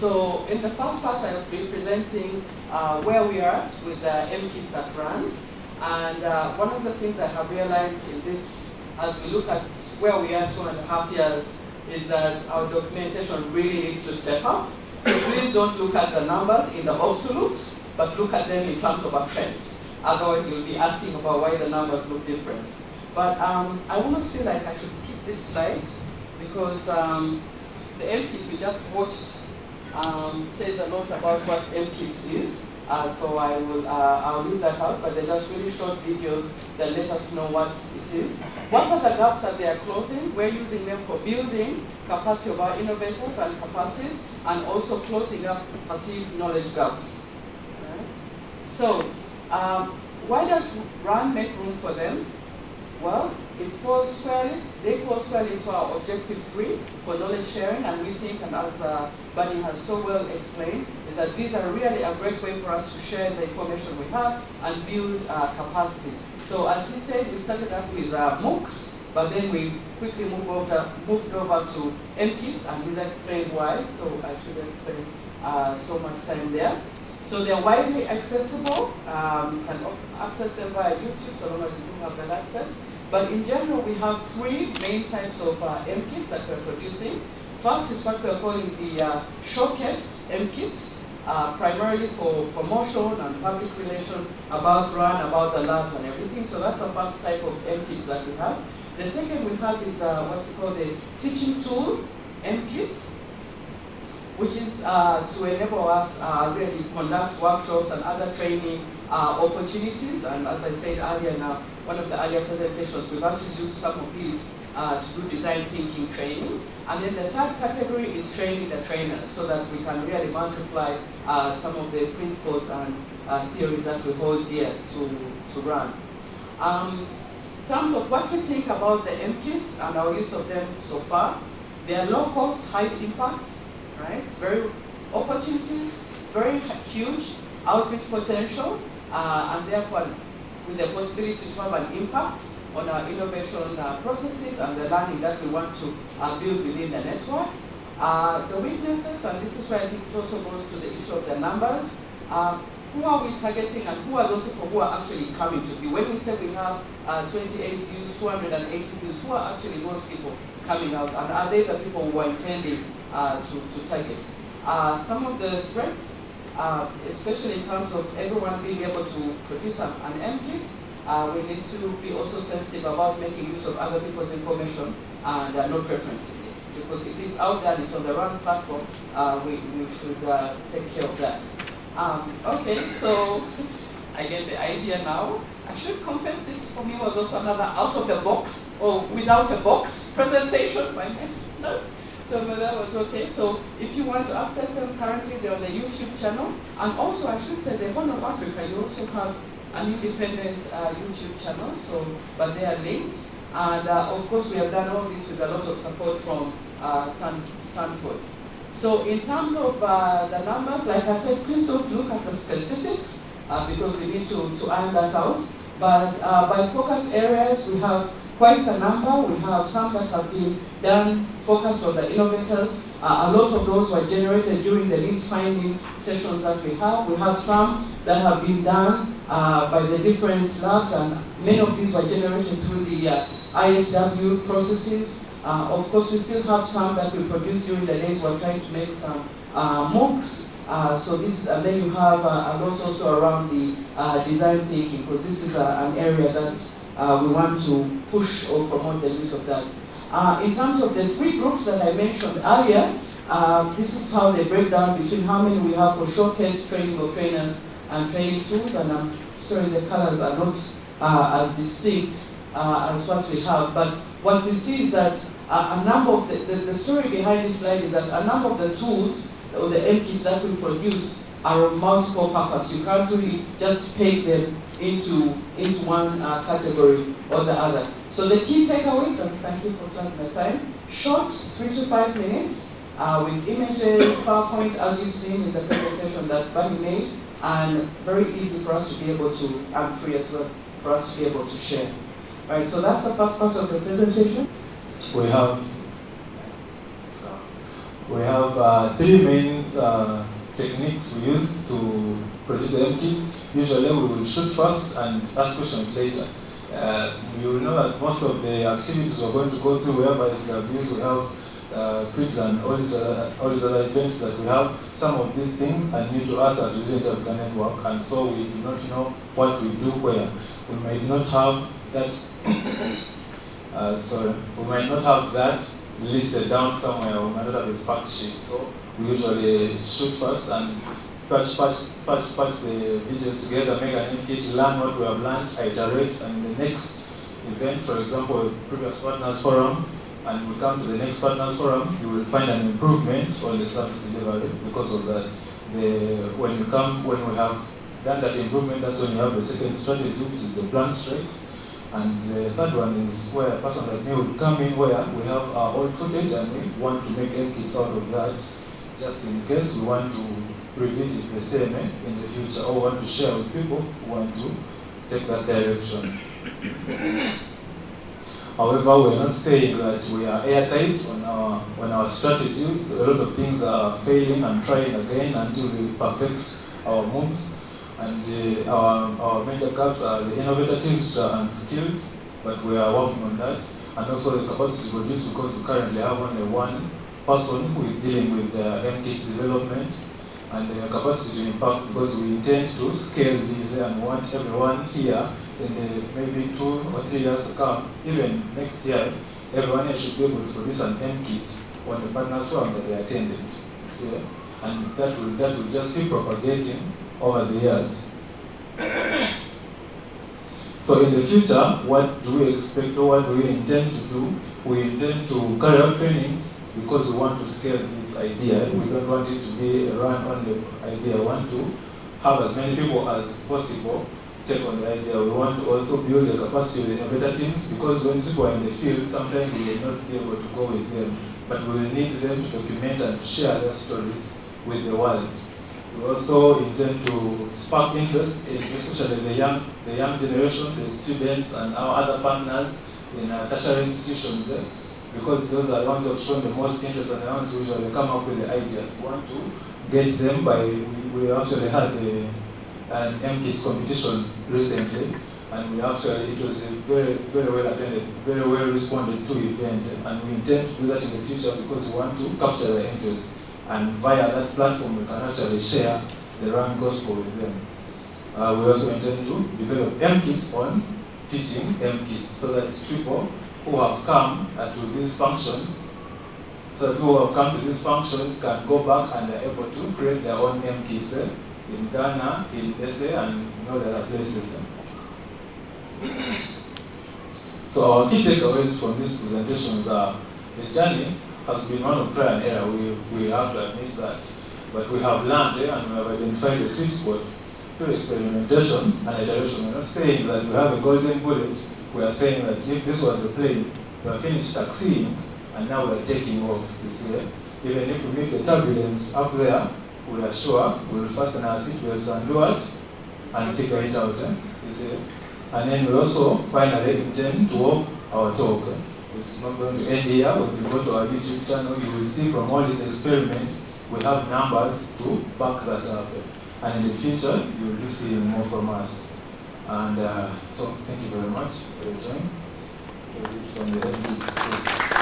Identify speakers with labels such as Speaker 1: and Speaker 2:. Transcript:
Speaker 1: So in the first part, I'll be presenting where we are at with MKITS at RAN. And one of the things I have realized in this, as we look at where we are 2.5 years, is that our documentation really needs to step up. So please don't look at the numbers in the absolute, but look at them in terms of a trend. Otherwise, you'll be asking about why the numbers look different. But I almost feel like I should skip this slide because the MKIT we just watched says a lot about what MKITS is. So I'll leave that out, but they're just really short videos that let us know what it is. What are the gaps that they are closing? We're using them for building capacity of our innovators and capacities, and also closing up perceived knowledge gaps. Right? So, why does RAN make room for them? Well, they fall squarely into our objective 3 for knowledge sharing, and we think, and as Bunny has so well explained, is that these are really a great way for us to share the information we have and build capacity. So as he said, we started up with MOOCs, but then we quickly moved over to MKITS, and he's explained why, so I shouldn't spend so much time there. So they're widely accessible. You can access them via YouTube, so long as you do have that access. But in general, we have 3 main types of MKITs that we're producing. First is what we're calling the showcase MKITs, primarily for promotion and public relation about RAN, about the labs and everything. So that's the first type of MKITs that we have. The second we have is what we call the teaching tool MKIT, which is to enable us really conduct workshops and other training opportunities. And as I said earlier in one of the earlier presentations, we've actually used some of these to do design thinking training. And then the third category is training the trainers, so that we can really multiply some of the principles and theories that we hold dear to RAN. In terms of what we think about the MKITs and our use of them so far, they are low cost, high impact, right? Very opportunities, very huge outreach potential, and therefore with the possibility to have an impact on our innovation processes and the learning that we want to build within the network. The weaknesses, and this is where I think it also goes to the issue of the numbers. Who are we targeting, and who are those people who are actually coming to view? When we say we have 28 views, 280 views, who are actually those people coming out, and are they the people who are intending to target? Some of the threats, especially in terms of everyone being able to produce an MKIT, we need to be also sensitive about making use of other people's information and not referencing it. Because if it's out there and it's on the RAN platform, we should take care of that. Okay, so I get the idea now. I should confess this for me was also another out of the box or without a box presentation, my best notes. So but that was okay. So if you want to access them currently, they're on the YouTube channel. And also I should say the Horn of Africa, you also have an independent YouTube channel, so but they are linked. And of course we have done all this with a lot of support from Stanford. So in terms of the numbers, like I said, please don't look at the specifics because we need to iron that out. But by focus areas, we have quite a number. We have some that have been done focused on the innovators. A lot of those were generated during the leads finding sessions that we have. We have some that have been done by the different labs, and many of these were generated through the ISW processes. Of course, we still have some that we produced during the days. We're trying to make some MOOCs. So this, and then you have a lot also around the design thinking, because this is an area that we want to push or promote the use of that. In terms of the 3 groups that I mentioned earlier, this is how they break down between how many we have for showcase training of trainers and training tools. And I'm sorry the colors are not as distinct as what we have, but what we see is that a number of the story behind this slide is that a number of the tools or the MKITs that we produce are of multiple purpose. You can't really just peg them into one category or the other. So the key takeaways, and thank you for taking the time, short 3 to 5 minutes with images, PowerPoint, as you've seen in the presentation that Bunny made, and very easy for us to be able to, and free as well, for us to be able to share. Right, so that's the first part of the presentation.
Speaker 2: We have We have three main techniques we use to produce the MKITS. Usually we will shoot first and ask questions later. You will know that most of the activities we're going to go through, wherever is the abuse, we have quiz and all these other events that we have. Some of these things are new to us as we didn't have the network, and so we do not know what we do where. We might not have that. We might not have that listed down somewhere. We might not have a fact sheet. So we usually shoot first and patch the videos together, make an MKIT, learn what we have learned, iterate, and the next event, for example, previous partners forum, and we come to the next partners forum, you will find an improvement on the service delivery because of that. When we have done that improvement, that's when you have the second strategy, which is the plan strengths. And the third one is where a person like me would come in, where we have our old footage and we want to make MKITs out of that, just in case we want to revisit the same in the future, or want to share with people who want to take that direction. However, we're not saying that we are airtight on our strategy. A lot of things are failing and trying again until we perfect our moves. And our major gaps are the innovative and skilled, but we are working on that. And also the capacity to produce, because we currently have only one person who is dealing with MKITS development, and the capacity to impact, because we intend to scale these and want everyone here in the maybe 2 or 3 years to come, even next year, everyone here should be able to produce an MKIT on the partners forum that they attended. See? And that will just keep propagating over the years. So in the future, what do we expect, or what do we intend to do? We intend to carry out trainings because we want to scale this idea. We don't want it to be a run-only idea. We want to have as many people as possible take on the idea. We want to also build the capacity of the innovator teams, because when people are in the field, sometimes we will not be able to go with them, but we will need them to document and share their stories with the world. We also intend to spark interest in especially the young generation, the students and our other partners in tertiary institutions, because those are the ones who have shown the most interest and the ones who usually come up with the ideas. We want to get them by, we actually had an MKITS competition recently, and it was a very, very well attended, very well responded to event, and we intend to do that in the future because we want to capture their interest. And via that platform, we can actually share the run gospel with them. We also intend to develop MKITS on teaching MKITS, so that people who have come to these functions, can go back and are able to create their own MKITS in Ghana, in SA, and in all other places. So our key takeaways from these presentations are the journey has been one of trial and error, we have to admit that. But we have learned and we have identified the sweet spot through experimentation and iteration. We're not saying that we have a golden bullet. We are saying that if this was a plane, we are finished taxiing and now we are taking off. You see, even if we meet the turbulence up there, we are sure we will fasten our seatbelts and do it and figure it out. You see, and then we also finally intend to walk our talk. It's not going to end here. When you go to our YouTube channel, you will see from all these experiments, we have numbers to back that up. And in the future, you will be seeing more from us. And so, thank you very much for your time. From the MKITS.